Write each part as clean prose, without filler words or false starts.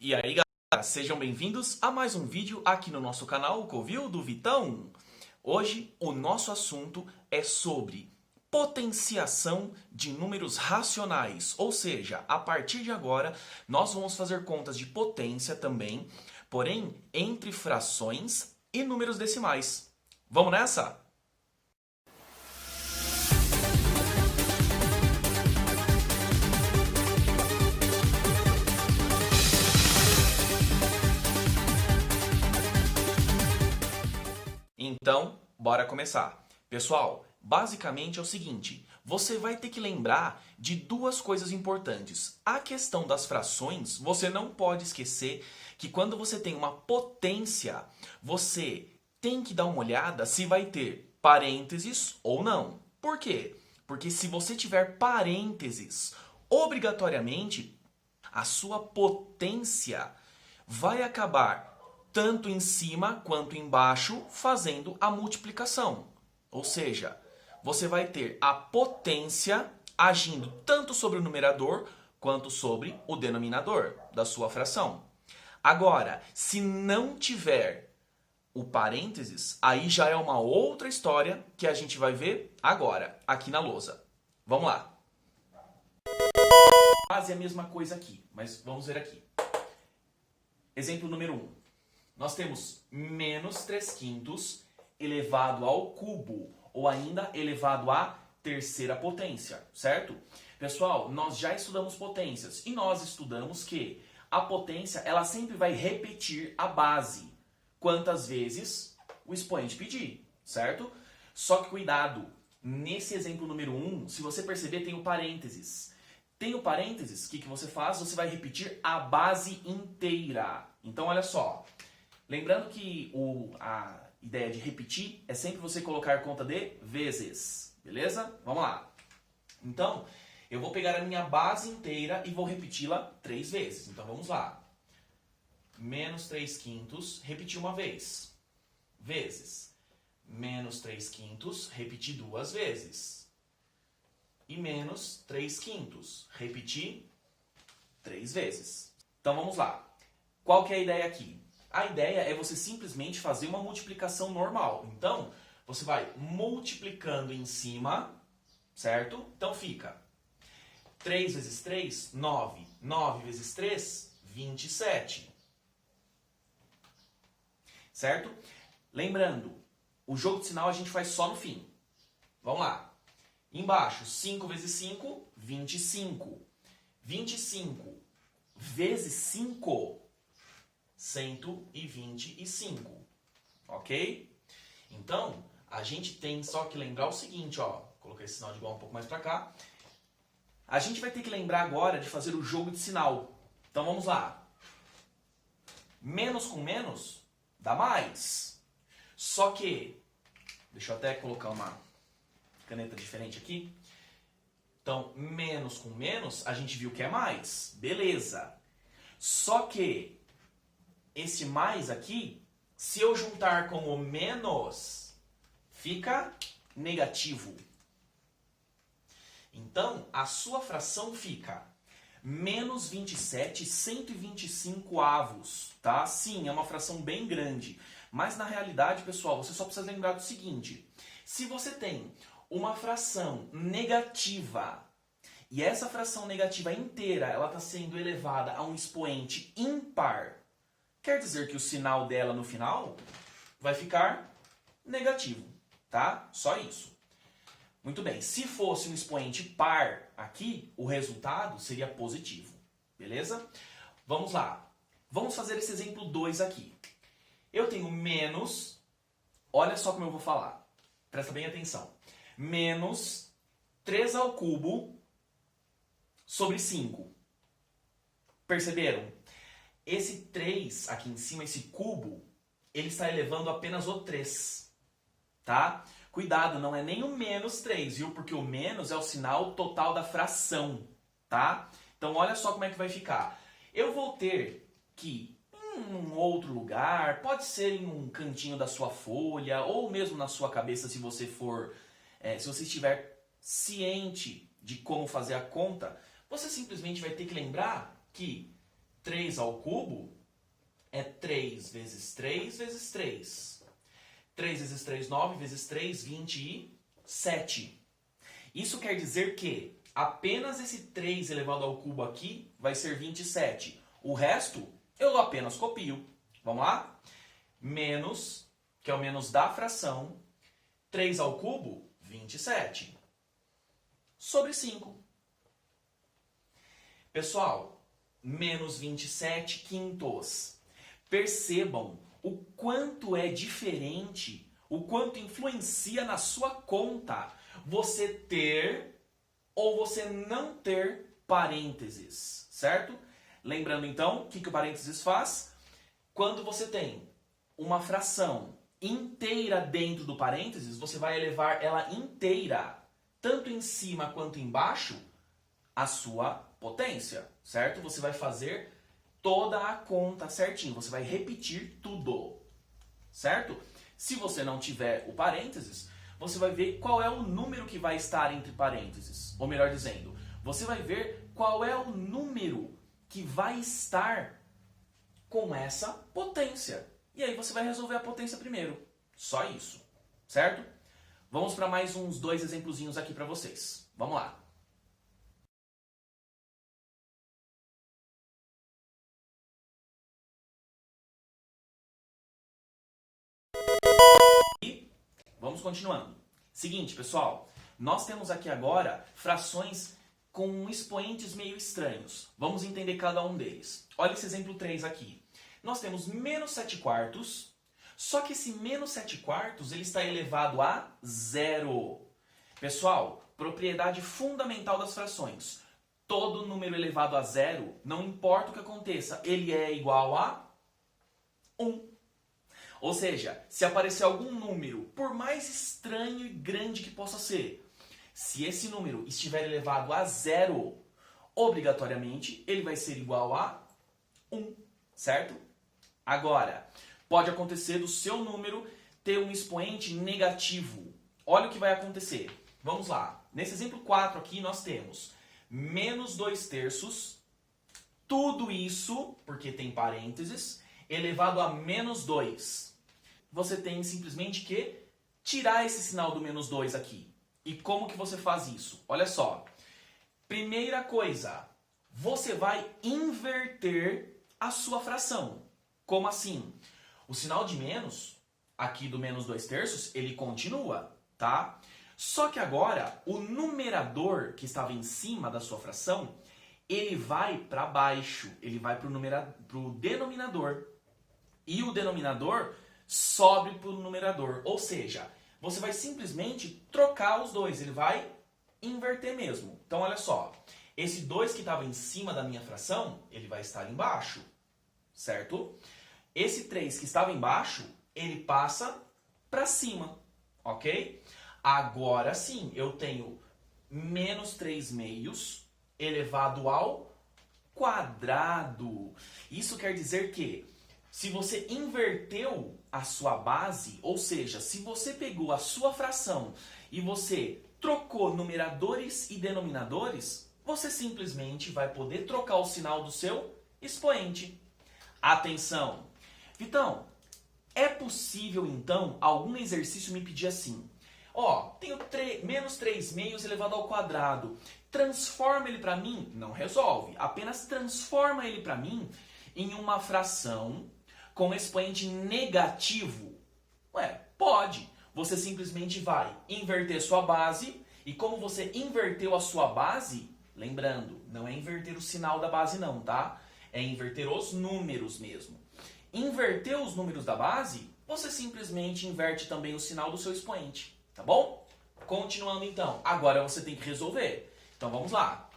E aí, galera, sejam bem-vindos a mais um vídeo aqui no nosso canal Covil do Vitão. Hoje o nosso assunto é sobre potenciação de números racionais, ou seja, a partir de agora nós vamos fazer contas de potência também, porém entre frações e números decimais. Vamos nessa? Então, bora começar. Pessoal, basicamente é o seguinte, você vai ter que lembrar de duas coisas importantes. A questão das frações, você não pode esquecer que quando você tem uma potência, você tem que dar uma olhada se vai ter parênteses ou não. Por quê? Porque se você tiver parênteses, obrigatoriamente, a sua potência vai acabar tanto em cima quanto embaixo, fazendo a multiplicação. Ou seja, você vai ter a potência agindo tanto sobre o numerador quanto sobre o denominador da sua fração. Agora, se não tiver o parênteses, aí já é uma outra história que a gente vai ver agora, aqui na lousa. Vamos lá. Quase a mesma coisa aqui, mas vamos ver aqui. Exemplo número 1. Nós temos menos 3 quintos elevado ao cubo, ou ainda elevado à terceira potência, certo? Pessoal, nós já estudamos potências, e nós estudamos que a potência ela sempre vai repetir a base, quantas vezes o expoente pedir, certo? Só que cuidado, nesse exemplo número 1, se você perceber, tem o parênteses. Tem o parênteses, o que você faz? Você vai repetir a base inteira. Então, olha só. Lembrando que a ideia de repetir é sempre você colocar conta de vezes, beleza? Vamos lá. Então, eu vou pegar a minha base inteira e vou repeti-la 3 vezes. Então, vamos lá. Menos 3 quintos, repetir uma vez. Vezes. Menos 3 quintos, repetir 2 vezes. E menos 3 quintos, repetir 3 vezes. Então, vamos lá. Qual que é a ideia aqui? A ideia é você simplesmente fazer uma multiplicação normal. Então, você vai multiplicando em cima, certo? Então fica 3 vezes 3, 9. 9 vezes 3, 27. Certo? Lembrando, o jogo de sinal a gente faz só no fim. Vamos lá. Embaixo, 5 vezes 5, 25. 25 vezes 5... 125, ok? Então, a gente tem só que lembrar o seguinte, ó, coloquei esse sinal de igual um pouco mais para cá. A gente vai ter que lembrar agora de fazer o jogo de sinal. Então, vamos lá. Menos com menos dá mais. Só que, deixa eu até colocar uma caneta diferente aqui. Então, menos com menos, a gente viu que é mais. Beleza. Só que esse mais aqui, se eu juntar com o menos, fica negativo. Então, a sua fração fica menos 27, 125 avos, tá? Sim, é uma fração bem grande. Mas na realidade, pessoal, você só precisa lembrar do seguinte. Se você tem uma fração negativa, e essa fração negativa inteira, ela está sendo elevada a um expoente ímpar, quer dizer que o sinal dela no final vai ficar negativo, tá? Só isso. Muito bem, se fosse um expoente par aqui, o resultado seria positivo, beleza? Vamos lá. Vamos fazer esse exemplo 2 aqui. Eu tenho menos, olha só como eu vou falar, presta bem atenção. Menos 3 ao cubo sobre 5. Perceberam? Esse 3 aqui em cima, esse cubo, ele está elevando apenas o 3, tá? Cuidado, não é nem o menos 3, viu? Porque o menos é o sinal total da fração, tá? Então, olha só como é que vai ficar. Eu vou ter que, em um outro lugar, pode ser em um cantinho da sua folha, ou mesmo na sua cabeça, se você for, se você estiver ciente de como fazer a conta, você simplesmente vai ter que lembrar que 3 ao cubo é 3 vezes 3 vezes 3. 3 vezes 3, 9, vezes 3, 27. Isso quer dizer que apenas esse 3 elevado ao cubo aqui vai ser 27. O resto eu apenas copio. Vamos lá? Menos, que é o menos da fração, 3 ao cubo, 27. Sobre 5. Pessoal, menos 27 quintos. Percebam o quanto é diferente, o quanto influencia na sua conta você ter ou você não ter parênteses, certo? Lembrando então, o que o parênteses faz? Quando você tem uma fração inteira dentro do parênteses, você vai elevar ela inteira, tanto em cima quanto embaixo, a sua potência, certo? Você vai fazer toda a conta certinho, você vai repetir tudo, certo? Se você não tiver o parênteses, você vai ver qual é o número que vai estar entre parênteses. Ou melhor dizendo, você vai ver qual é o número que vai estar com essa potência. E aí você vai resolver a potência primeiro. Só isso, certo? Vamos para mais uns 2 exemplozinhos aqui para vocês. Vamos lá. Vamos continuando. Seguinte, pessoal, nós temos aqui agora frações com expoentes meio estranhos. Vamos entender cada um deles. Olha esse exemplo 3 aqui. Nós temos menos 7 quartos, só que esse menos 7 quartos ele está elevado a 0. Pessoal, propriedade fundamental das frações. Todo número elevado a 0, não importa o que aconteça, ele é igual a 1. Ou seja, se aparecer algum número, por mais estranho e grande que possa ser, se esse número estiver elevado a 0, obrigatoriamente ele vai ser igual a 1, certo? Agora, pode acontecer do seu número ter um expoente negativo. Olha o que vai acontecer. Vamos lá. Nesse exemplo 4 aqui nós temos menos 2 terços, tudo isso, porque tem parênteses, elevado a menos 2. Você tem simplesmente que tirar esse sinal do menos 2 aqui. E como que você faz isso? Olha só. Primeira coisa, você vai inverter a sua fração. Como assim? O sinal de menos, aqui do menos 2 terços, ele continua, tá? Só que agora, o numerador que estava em cima da sua fração, ele vai para baixo, ele vai para o denominador. E o denominador sobe para o numerador. Ou seja, você vai simplesmente trocar os dois. Ele vai inverter mesmo. Então, olha só. Esse 2 que estava em cima da minha fração, ele vai estar embaixo. Certo? Esse 3 que estava embaixo, ele passa para cima. Ok? Agora sim, eu tenho menos 3 meios elevado ao quadrado. Isso quer dizer que se você inverteu a sua base, ou seja, se você pegou a sua fração e você trocou numeradores e denominadores, você simplesmente vai poder trocar o sinal do seu expoente. Atenção! Vitão, é possível então algum exercício me pedir assim? Ó, tenho menos 3 meios elevado ao quadrado. Transforma ele para mim? Não resolve. Apenas transforma ele para mim em uma fração com expoente negativo. Ué, pode. Você simplesmente vai inverter sua base. E como você inverteu a sua base, lembrando, não é inverter o sinal da base não, tá? É inverter os números mesmo. Inverteu os números da base, você simplesmente inverte também o sinal do seu expoente. Tá bom? Continuando então. Agora você tem que resolver. Então vamos lá.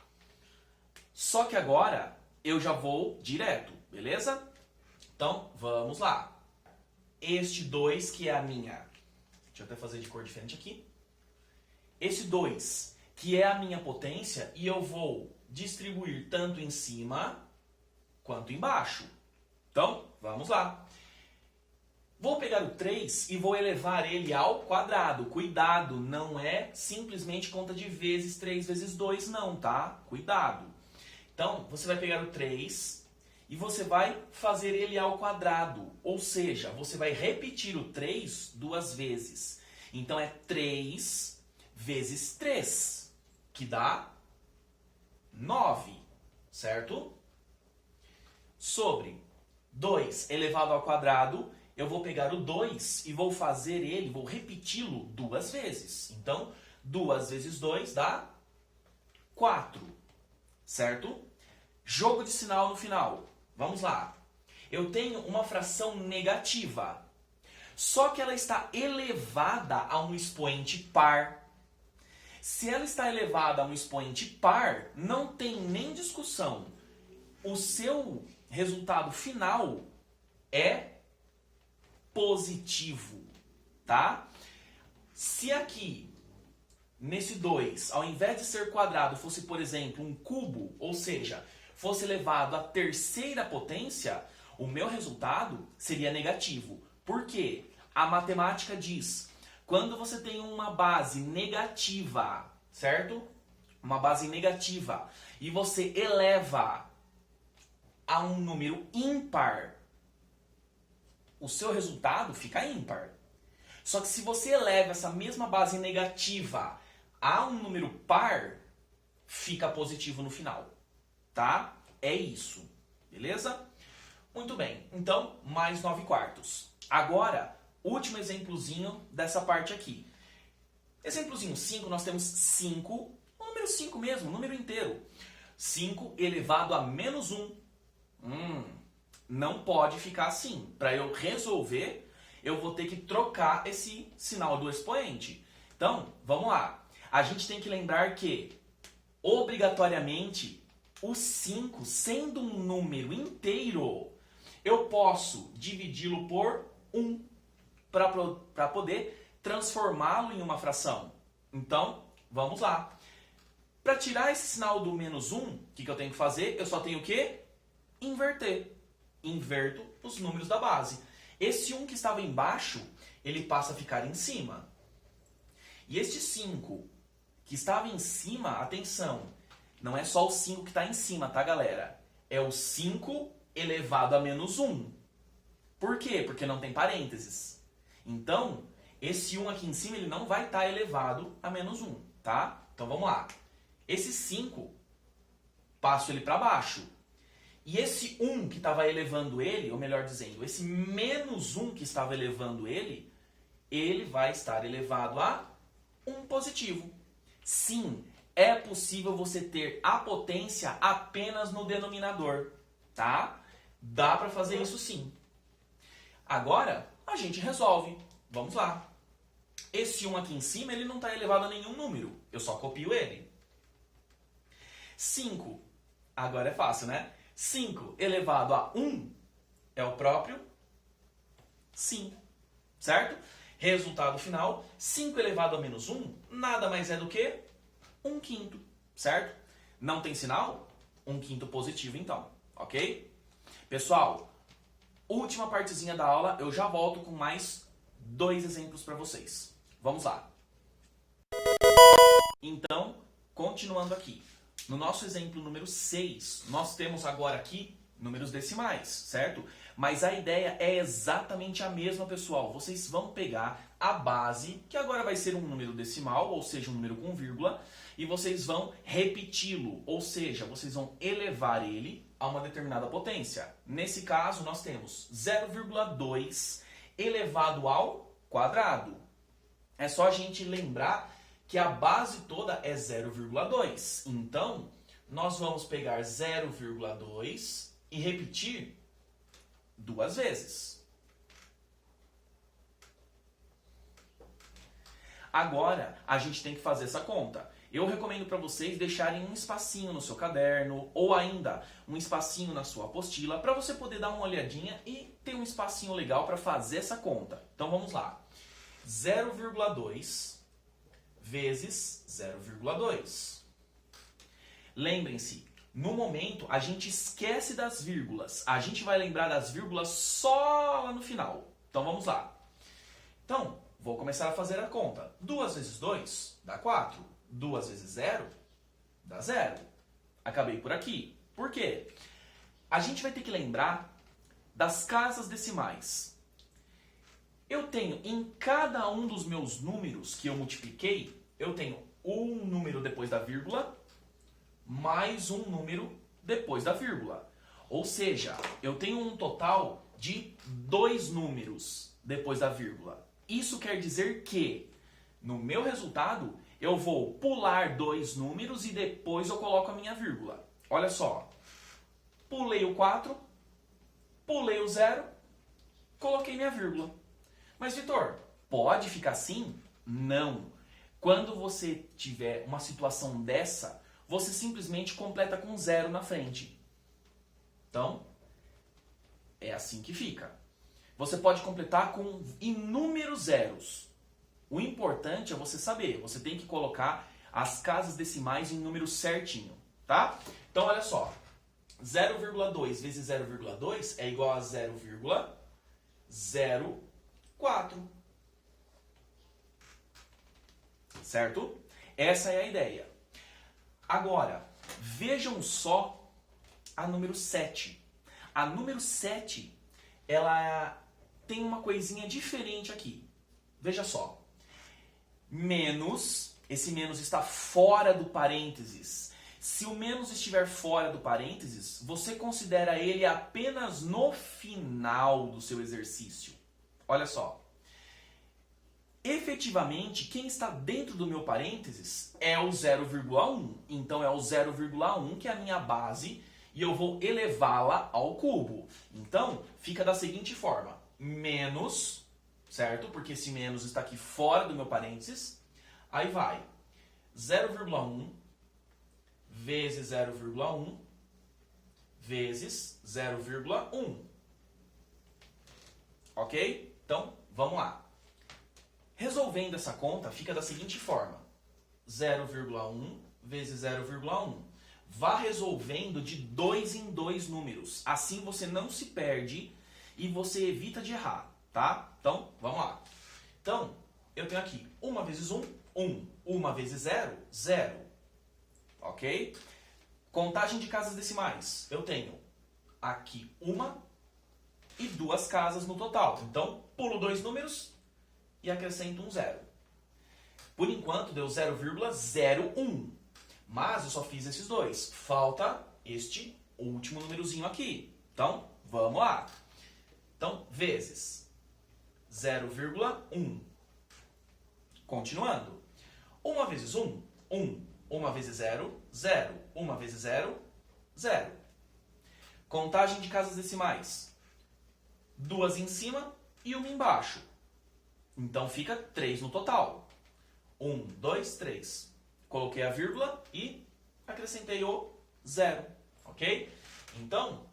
Só que agora eu já vou direto, beleza? Então vamos lá. Este 2 que é a minha... Deixa eu até fazer de cor diferente aqui. Esse 2 que é a minha potência e eu vou distribuir tanto em cima quanto embaixo. Então vamos lá. Vou pegar o 3 e vou elevar ele ao quadrado. Cuidado, não é simplesmente conta de vezes 3 vezes 2 não, tá? Cuidado. Então, você vai pegar o 3 e você vai fazer ele ao quadrado. Ou seja, você vai repetir o 3 duas vezes. Então, é 3 vezes 3, que dá 9, certo? Sobre 2 elevado ao quadrado, eu vou pegar o 2 e vou fazer ele, vou repeti-lo duas vezes. Então, 2 vezes 2 dá 4, certo? Jogo de sinal no final. Vamos lá. Eu tenho uma fração negativa, só que ela está elevada a um expoente par. Se ela está elevada a um expoente par, não tem nem discussão. O seu resultado final é positivo, tá? Se aqui, nesse 2, ao invés de ser quadrado, fosse, por exemplo, um cubo, ou seja, fosse elevado à terceira potência, o meu resultado seria negativo. Por quê? A matemática diz, quando você tem uma base negativa, certo? Uma base negativa, e você eleva a um número ímpar, o seu resultado fica ímpar. Só que se você eleva essa mesma base negativa a um número par, fica positivo no final, tá? É isso, beleza? Muito bem, então, mais 9/4. Agora, último exemplozinho dessa parte aqui. Exemplozinho 5, nós temos 5, o número 5 mesmo, o número inteiro. 5 elevado a menos 1. Não pode ficar assim. Para eu resolver, eu vou ter que trocar esse sinal do expoente. Então, vamos lá. A gente tem que lembrar que, obrigatoriamente, o 5, sendo um número inteiro, eu posso dividi-lo por 1 para poder transformá-lo em uma fração. Então, vamos lá. Para tirar esse sinal do menos 1, o que eu tenho que fazer? Eu só tenho que inverter. Inverto os números da base. Esse 1 que estava embaixo, ele passa a ficar em cima. E este 5 que estava em cima, atenção, não é só o 5 que está em cima, tá, galera? É o 5 elevado a menos 1. Por quê? Porque não tem parênteses. Então, esse 1 aqui em cima, ele não vai estar elevado a menos 1, tá? Então, vamos lá. Esse 5, passo ele para baixo. E esse 1 que estava elevando ele, ou melhor dizendo, esse menos 1 que estava elevando ele, ele vai estar elevado a 1 positivo. Sim, é possível você ter a potência apenas no denominador, tá? Dá para fazer isso sim. Agora, a gente resolve. Vamos lá. Esse 1 aqui em cima, ele não está elevado a nenhum número. Eu só copio ele. 5. Agora é fácil, né? 5 elevado a 1 é o próprio 5, certo? Resultado final, 5 elevado a menos 1 nada mais é do que 1/5, certo? Não tem sinal? 1/5 positivo então, ok? Pessoal, última partezinha da aula, eu já volto com mais 2 exemplos para vocês. Vamos lá. Então, continuando aqui. No nosso exemplo número 6, nós temos agora aqui números decimais, certo? Mas a ideia é exatamente a mesma, pessoal. Vocês vão pegar a base, que agora vai ser um número decimal, ou seja, um número com vírgula, e vocês vão repeti-lo, ou seja, vocês vão elevar ele a uma determinada potência. Nesse caso, nós temos 0,2 elevado ao quadrado. É só a gente lembrar que a base toda é 0,2. Então, nós vamos pegar 0,2 e repetir duas vezes. Agora, a gente tem que fazer essa conta. Eu recomendo para vocês deixarem um espacinho no seu caderno ou ainda um espacinho na sua apostila para você poder dar uma olhadinha e ter um espacinho legal para fazer essa conta. Então, vamos lá. 0,2 vezes 0,2. Lembrem-se, no momento a gente esquece das vírgulas. A gente vai lembrar das vírgulas só lá no final. Então vamos lá. Então, vou começar a fazer a conta. 2 vezes 2 dá 4. 2 vezes 0 dá 0. Acabei por aqui. Por quê? a gente vai ter que lembrar das casas decimais. Eu tenho em cada um dos meus números que eu multipliquei, eu tenho um número depois da vírgula, mais um número depois da vírgula. Ou seja, eu tenho um total de 2 números depois da vírgula. Isso quer dizer que, no meu resultado, eu vou pular 2 números e depois eu coloco a minha vírgula. Olha só, pulei o 4, pulei o 0, coloquei minha vírgula. Mas, Vitor, pode ficar assim? Não. Quando você tiver uma situação dessa, você simplesmente completa com 0 na frente. Então, é assim que fica. Você pode completar com inúmeros zeros. O importante é você saber. Você tem que colocar as casas decimais em número certinho, tá? Então, olha só. 0,2 vezes 0,2 é igual a 0,04. Certo? Essa é a ideia. Agora, vejam só a número 7. A número 7, ela tem uma coisinha diferente aqui. Veja só. Menos, esse menos está fora do parênteses. Se o menos estiver fora do parênteses, você considera ele apenas no final do seu exercício. Olha só. Efetivamente, quem está dentro do meu parênteses é o 0,1. Então é o 0,1 que é a minha base e eu vou elevá-la ao cubo. Então, fica da seguinte forma. Menos, certo? Porque esse menos está aqui fora do meu parênteses. Aí vai 0,1 vezes 0,1 vezes 0,1. Ok? Então, vamos lá. Resolvendo essa conta, fica da seguinte forma. 0,1 vezes 0,1. Vá resolvendo de 2 em 2 números. Assim você não se perde e você evita de errar, tá? Então, vamos lá. Então, eu tenho aqui 1 vezes 1, 1. 1 vezes 0, 0. Ok? Contagem de casas decimais. Eu tenho aqui 1 e 2 casas no total. Então, pulo 2 números e acrescento um 0. Por enquanto deu 0,01. Mas eu só fiz esses dois. Falta este último númerozinho aqui. Então, vamos lá. Então, vezes 0,1. Continuando. 1 vezes 1, 1. 1 vezes 0, 0. 1 vezes 0, 0. Contagem de casas decimais. 2 em cima e 1 embaixo. Então fica 3 no total. 1, 2, 3. Coloquei a vírgula e acrescentei o 0. Ok? Então,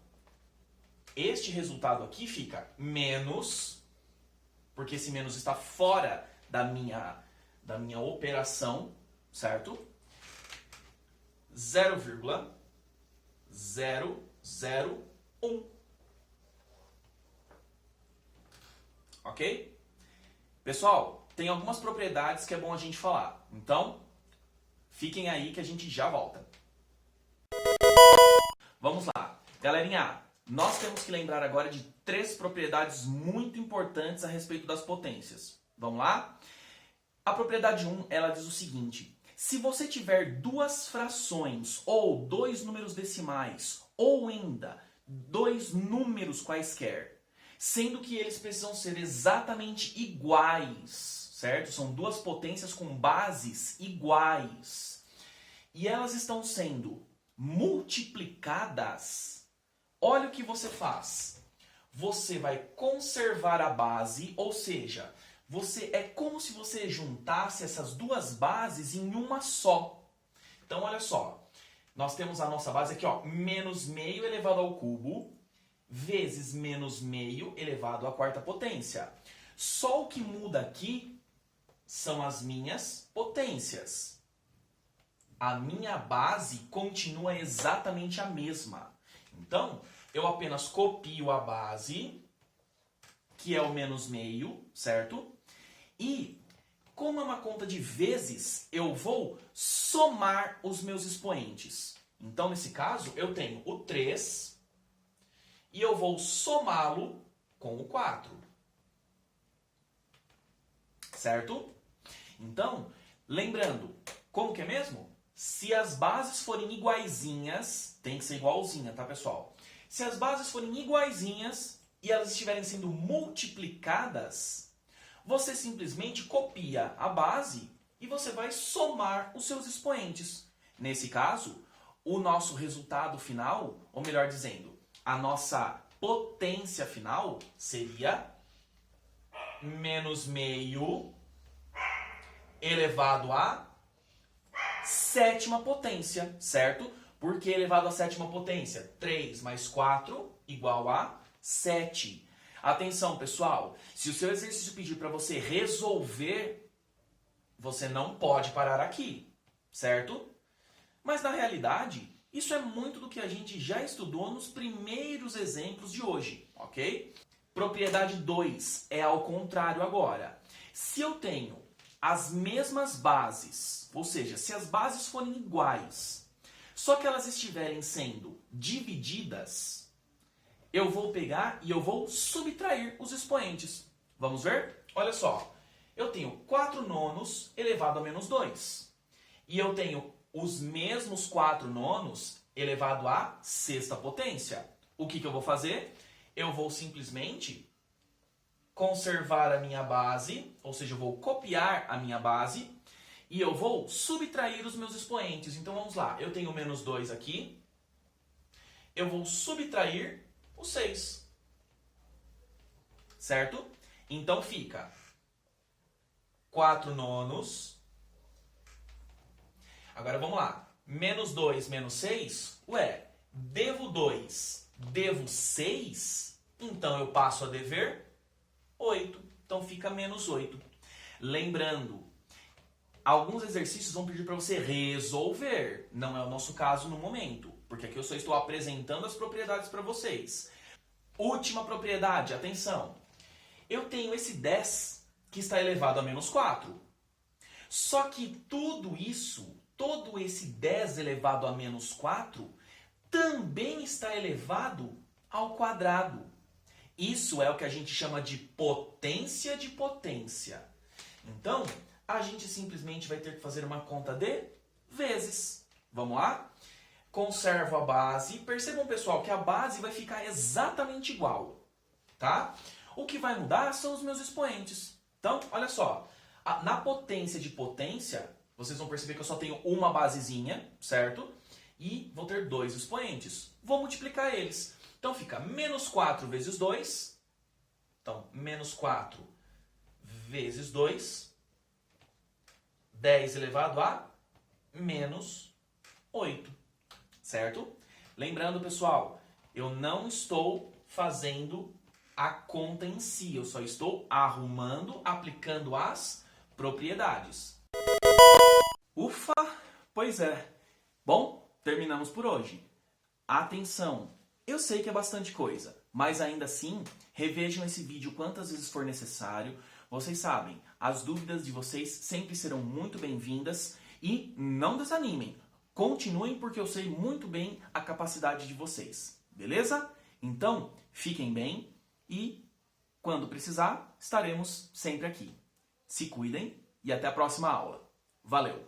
este resultado aqui fica menos, porque esse menos está fora da minha operação, certo? 0,001. Ok? Pessoal, tem algumas propriedades que é bom a gente falar. Então, fiquem aí que a gente já volta. Vamos lá. Galerinha, nós temos que lembrar agora de 3 propriedades muito importantes a respeito das potências. Vamos lá? A propriedade 1, ela diz o seguinte. Se você tiver 2 frações ou 2 números decimais ou ainda 2 números quaisquer, sendo que eles precisam ser exatamente iguais, certo? São 2 potências com bases iguais. E elas estão sendo multiplicadas. Olha o que você faz. Você vai conservar a base, ou seja, é como se você juntasse essas 2 bases em uma só. Então, olha só. Nós temos a nossa base aqui, ó, menos meio elevado ao cubo, vezes menos meio elevado à 4ª potência. Só o que muda aqui são as minhas potências. A minha base continua exatamente a mesma. Então, eu apenas copio a base, que é o menos meio, certo? E, como é uma conta de vezes, eu vou somar os meus expoentes. Então, nesse caso, eu tenho o 3 e eu vou somá-lo com o 4. Certo? Então, lembrando, como que é mesmo? Se as bases forem iguaizinhas, tem que ser igualzinha, tá, pessoal? Se as bases forem iguaizinhas e elas estiverem sendo multiplicadas, você simplesmente copia a base e você vai somar os seus expoentes. Nesse caso, o nosso resultado final, ou melhor dizendo, a nossa potência final seria menos meio elevado à sétima potência, certo? Por que elevado à sétima potência? 3 mais 4 igual a 7. Atenção, pessoal, se o seu exercício pedir para você resolver, você não pode parar aqui, certo? Mas na realidade, isso é muito do que a gente já estudou nos primeiros exemplos de hoje, ok? Propriedade 2 é ao contrário agora. Se eu tenho as mesmas bases, ou seja, se as bases forem iguais, só que elas estiverem sendo divididas, eu vou pegar e eu vou subtrair os expoentes. Vamos ver? Olha só, eu tenho 4 nonos elevado a menos 2. E eu tenho os mesmos 4 nonos elevado à sexta potência. O que eu vou fazer? Eu vou simplesmente conservar a minha base, ou seja, eu vou copiar a minha base e eu vou subtrair os meus expoentes. Então vamos lá, eu tenho menos 2 aqui, eu vou subtrair o 6, certo? Então fica 4 nonos. Agora vamos lá, menos 2 menos 6, devo 2, devo 6, então eu passo a dever 8, então fica menos 8. Lembrando, alguns exercícios vão pedir para você resolver, não é o nosso caso no momento, porque aqui eu só estou apresentando as propriedades para vocês. Última propriedade, atenção, eu tenho esse 10 que está elevado a menos 4, só que tudo isso, todo esse 10 elevado a menos 4 também está elevado ao quadrado. Isso é o que a gente chama de potência de potência. Então, a gente simplesmente vai ter que fazer uma conta de vezes. Vamos lá? Conservo a base. Percebam, pessoal, que a base vai ficar exatamente igual, tá? O que vai mudar são os meus expoentes. Então, olha só. Na potência de potência, vocês vão perceber que eu só tenho uma basezinha, certo? E vou ter 2 expoentes. Vou multiplicar eles. Então fica menos 4 vezes 2. Então, menos 4 vezes 2. 10 elevado a menos 8. Certo? Lembrando, pessoal, eu não estou fazendo a conta em si. Eu só estou arrumando, aplicando as propriedades. Ufa! Pois é. Bom, terminamos por hoje. Atenção! Eu sei que é bastante coisa, mas ainda assim, revejam esse vídeo quantas vezes for necessário. Vocês sabem, as dúvidas de vocês sempre serão muito bem-vindas e não desanimem. Continuem porque eu sei muito bem a capacidade de vocês, beleza? Então, fiquem bem e, quando precisar, estaremos sempre aqui. Se cuidem e até a próxima aula. Valeu!